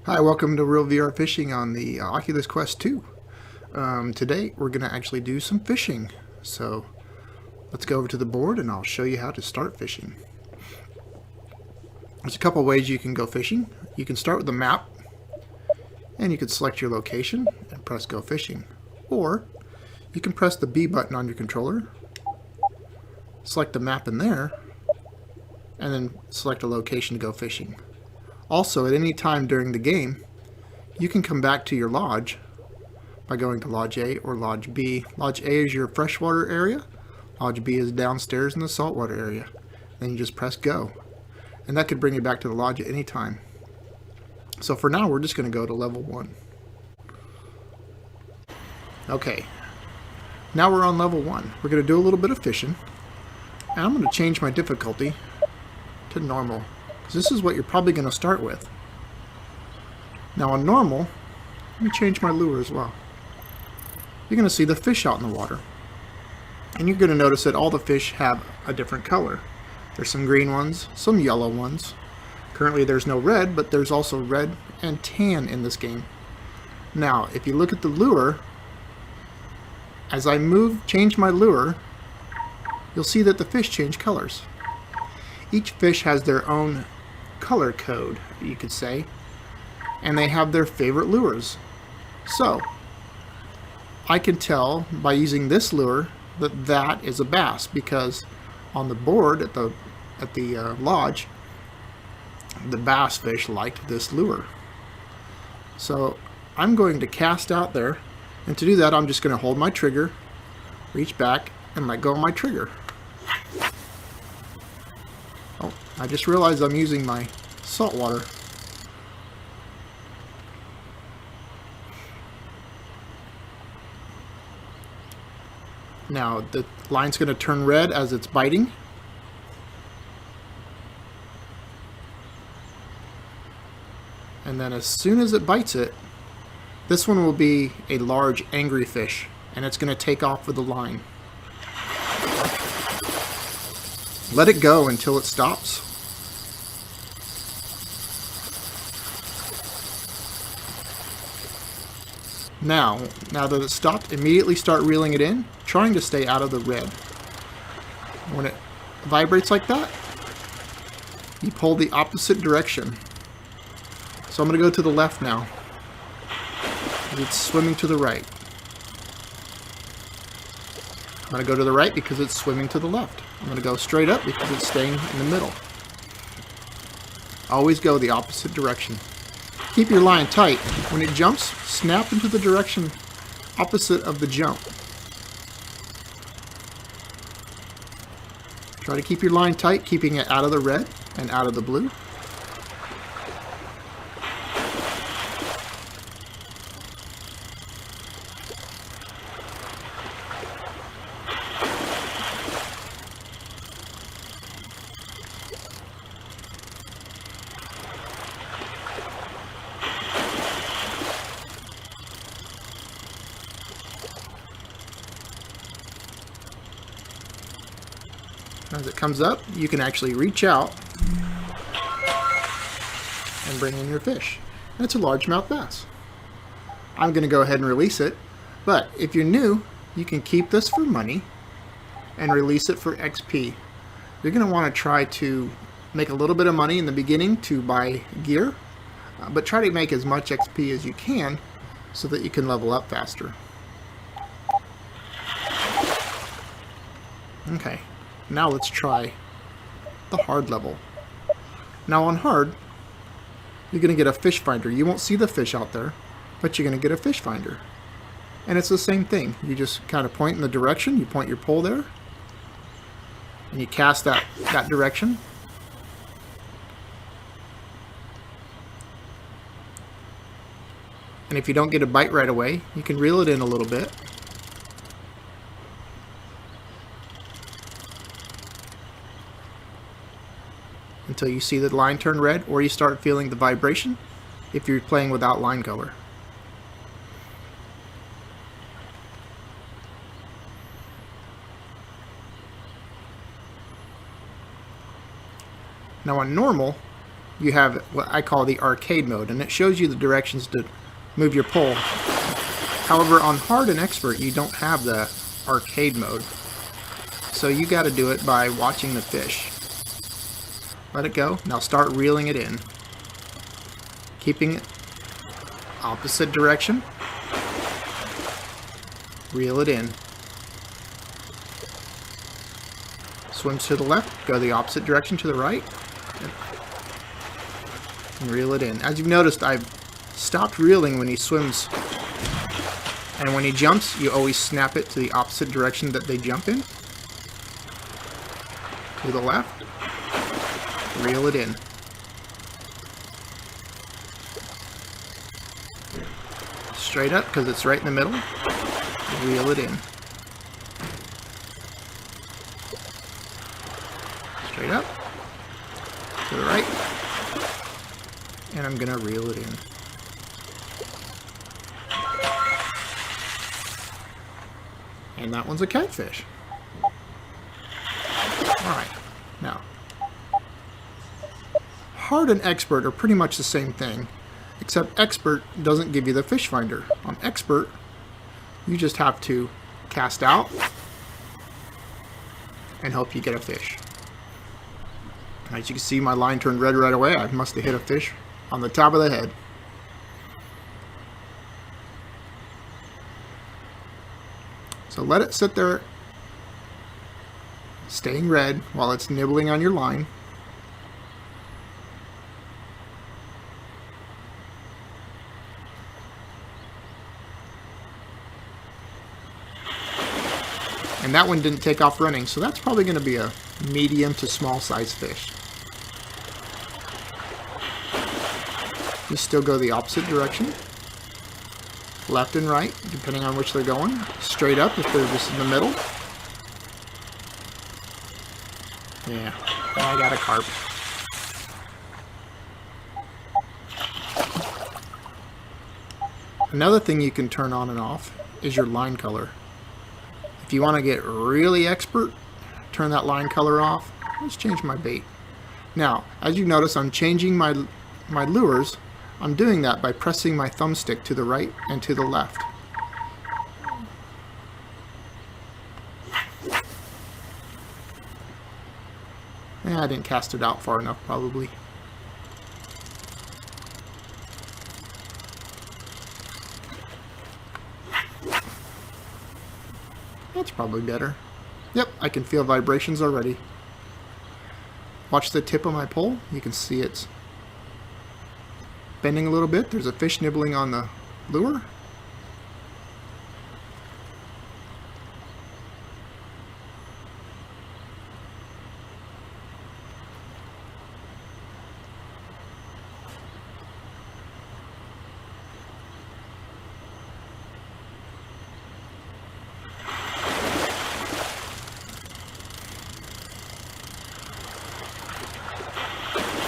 Hi, welcome to Real VR Fishing on the Oculus Quest 2. Today we're going to actually do some fishing. So let's go over to the board and I'll show you how to start fishing. There's a couple ways you can go fishing. You can start with the map and you can select your location and press go fishing. Or you can press the B button on your controller, select the map in there, and then select a location to go fishing. Also, at any time during the game, you can come back to your lodge by going to Lodge A or Lodge B. Lodge A is your freshwater area. Lodge B is downstairs in the saltwater area. Then you just press go. And that could bring you back to the lodge at any time. So for now, we're just going to go to level 1. Okay, now we're on level 1. We're going to do a little bit of fishing. And I'm going to change my difficulty to normal, because this is what you're probably going to start with. Now on normal, let me change my lure as well. You're going to see the fish out in the water. And you're going to notice that all the fish have a different color. There's some green ones, some yellow ones. Currently there's no red, but there's also red and tan in this game. Now, if you look at the lure, as I change my lure, you'll see that the fish change colors. Each fish has their own color code, you could say, and they have their favorite lures. So, I can tell by using this lure that that is a bass, because on the board at the lodge, the bass fish liked this lure. So, I'm going to cast out there, and to do that, I'm just going to hold my trigger, reach back, and let go of my trigger. Oh, I just realized I'm using my salt water. Now the line's going to turn red as it's biting. And then as soon as it bites it, this one will be a large angry fish, and it's going to take off with the line. Let it go until it stops. Now that it's stopped, immediately start reeling it in, trying to stay out of the red. When it vibrates like that, you pull the opposite direction. So I'm going to go to the left now. It's swimming to the right. I'm going to go to the right because it's swimming to the left. I'm going to go straight up because it's staying in the middle. Always go the opposite direction. Keep your line tight. When it jumps, snap into the direction opposite of the jump. Try to keep your line tight, keeping it out of the red and out of the blue. As it comes up, you can actually reach out and bring in your fish. And it's a largemouth bass. I'm going to go ahead and release it, but if you're new, you can keep this for money and release it for XP. You're going to want to try to make a little bit of money in the beginning to buy gear, but try to make as much XP as you can so that you can level up faster. Okay. Now let's try the hard level. Now on hard, you're going to get a fish finder. You won't see the fish out there, but you're going to get a fish finder. And it's the same thing. You just kind of point in the direction. You point your pole there, and you cast that direction. And if you don't get a bite right away, you can reel it in a little bit. Until you see the line turn red, or you start feeling the vibration if you're playing without line color. Now on normal, you have what I call the arcade mode, and it shows you the directions to move your pole. However, on hard and expert, you don't have the arcade mode. So you got to do it by watching the fish. Let it go. Now start reeling it in. Keeping it opposite direction. Reel it in. Swims to the left, go the opposite direction to the right. And reel it in. As you've noticed, I've stopped reeling when he swims. And when he jumps, you always snap it to the opposite direction that they jump in. To the left. Reel it in. Straight up, because it's right in the middle. Reel it in. Straight up. To the right. And I'm going to reel it in. And that one's a catfish. Alright, now, hard and expert are pretty much the same thing, except expert doesn't give you the fish finder. On expert, you just have to cast out and hope you get a fish. As you can see, my line turned red right away. I must have hit a fish on the top of the head. So let it sit there, staying red while it's nibbling on your line. And that one didn't take off running, so that's probably going to be a medium to small size fish. You still go the opposite direction. Left and right, depending on which they're going. Straight up if they're just in the middle. Yeah, I got a carp. Another thing you can turn on and off is your line color. If you want to get really expert, turn that line color off. Let's change my bait. Now, as you notice, I'm changing my lures. I'm doing that by pressing my thumbstick to the right and to the left. I didn't cast it out far enough, probably. That's probably better. Yep, I can feel vibrations already. Watch the tip of my pole. You can see it's bending a little bit. There's a fish nibbling on the lure.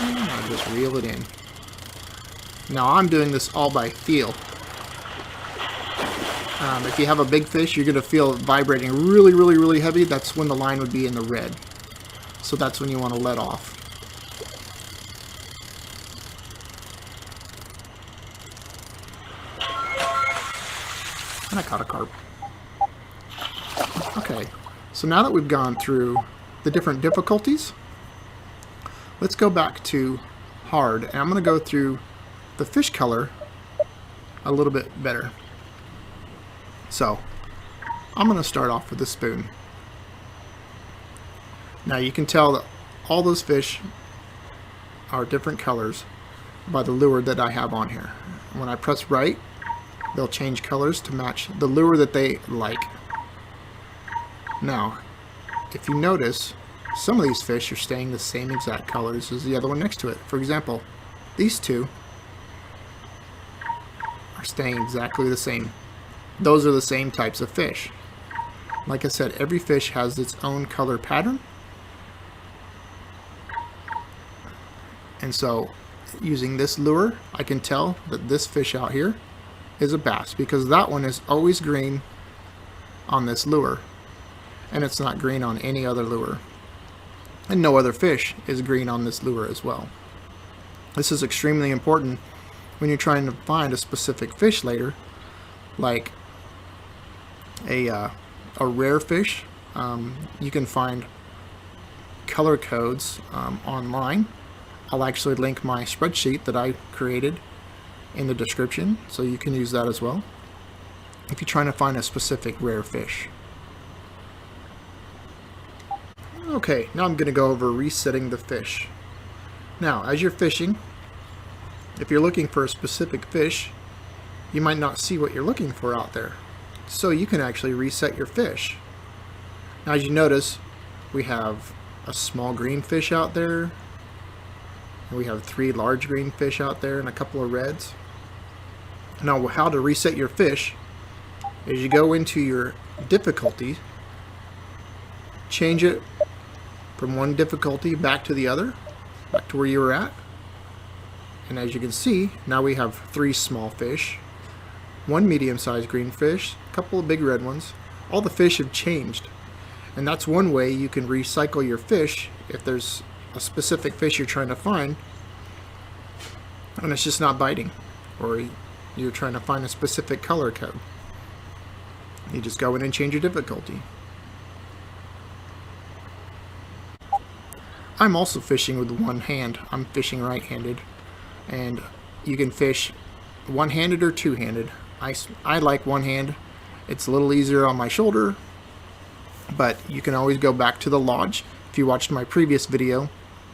And just reel it in. Now I'm doing this all by feel. If you have a big fish, you're going to feel it vibrating really, really, really heavy. That's when the line would be in the red. So that's when you want to let off. And I caught a carp. Okay, so now that we've gone through the different difficulties, let's go back to hard. And I'm going to go through the fish color a little bit better. So I'm going to start off with the spoon. Now you can tell that all those fish are different colors by the lure that I have on here. When I press right, they'll change colors to match the lure that they like. Now, if you notice, some of these fish are staying the same exact colors as the other one next to it. For example, these two are staying exactly the same. Those are the same types of fish. Like I said, every fish has its own color pattern. And so, using this lure, I can tell that this fish out here is a bass, because that one is always green on this lure, and it's not green on any other lure. And no other fish is green on this lure as well. This is extremely important when you're trying to find a specific fish later, like a rare fish. You can find color codes online. I'll actually link my spreadsheet that I created in the description, so you can use that as well if you're trying to find a specific rare fish. Okay, now I'm going to go over resetting the fish. Now, as you're fishing, if you're looking for a specific fish, you might not see what you're looking for out there. So you can actually reset your fish. Now, as you notice, we have a small green fish out there, and we have 3 large green fish out there and a couple of reds. Now, how to reset your fish is you go into your difficulty, change it from one difficulty back to the other, back to where you were at. And as you can see, now we have 3 small fish, 1 medium-sized green fish, a couple of big red ones. All the fish have changed. And that's one way you can recycle your fish if there's a specific fish you're trying to find and it's just not biting, or you're trying to find a specific color code. You just go in and change your difficulty. I'm also fishing with one hand. I'm fishing right-handed, and you can fish one-handed or two-handed. I like one hand. It's a little easier on my shoulder, but you can always go back to the lodge. If you watched my previous video,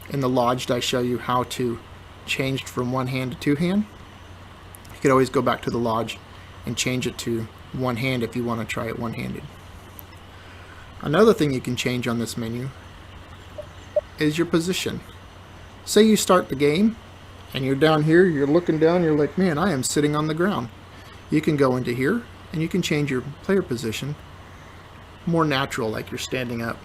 in the lodge I show you how to change from one hand to two hand. You could always go back to the lodge and change it to one hand if you want to try it one-handed. Another thing you can change on this menu is your position. Say you start the game and you're down here, you're looking down, you're like, man, I am sitting on the ground. You can go into here and you can change your player position more natural, like you're standing up.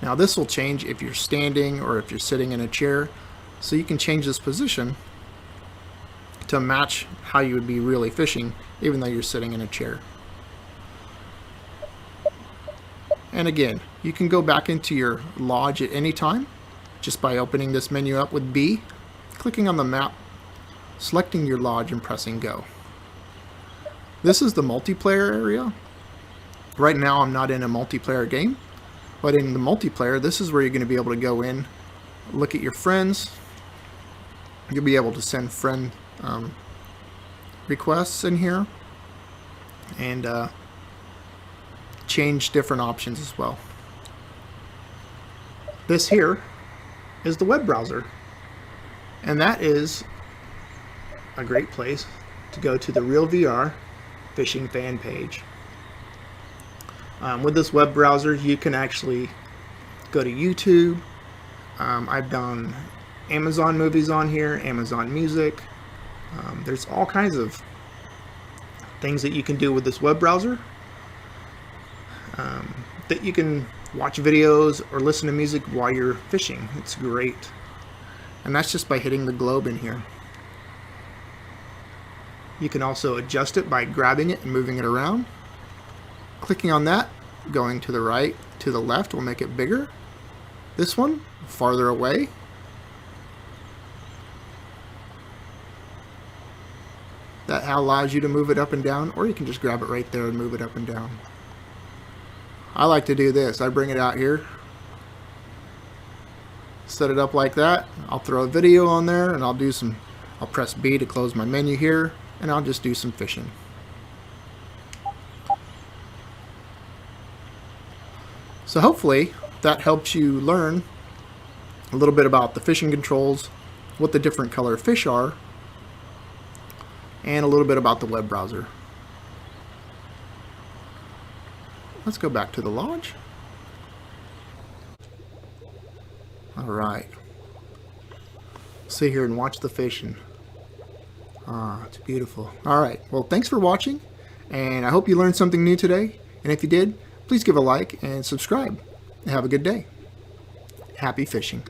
Now this will change if you're standing or if you're sitting in a chair, so you can change this position to match how you would be really fishing even though you're sitting in a chair. And again, you can go back into your lodge at any time just by opening this menu up with B, clicking on the map, selecting your lodge and pressing go. This is the multiplayer area. Right now I'm not in a multiplayer game, but in the multiplayer, this is where you're going to be able to go in, look at your friends. You'll be able to send friend requests in here and change different options as well. This here is the web browser, and that is a great place to go to the Real VR fishing fan page. With this web browser, you can actually go to YouTube. I've done Amazon movies on here, Amazon Music. There's all kinds of things that you can do with this web browser. That you can watch videos or listen to music while you're fishing. It's great. And that's just by hitting the globe in here. You can also adjust it by grabbing it and moving it around. Clicking on that, going to the right, to the left will make it bigger. This one, farther away. That allows you to move it up and down, or you can just grab it right there and move it up and down. I like to do this. I bring it out here, set it up like that. I'll throw a video on there, and I'll press B to close my menu here, and I'll just do some fishing. So hopefully that helps you learn a little bit about the fishing controls, what the different color fish are, and a little bit about the web browser. Let's go back to the lodge. Alright. Sit here and watch the fishing. Ah, it's beautiful. Alright, well, thanks for watching, and I hope you learned something new today. And if you did, please give a like and subscribe. Have a good day. Happy fishing.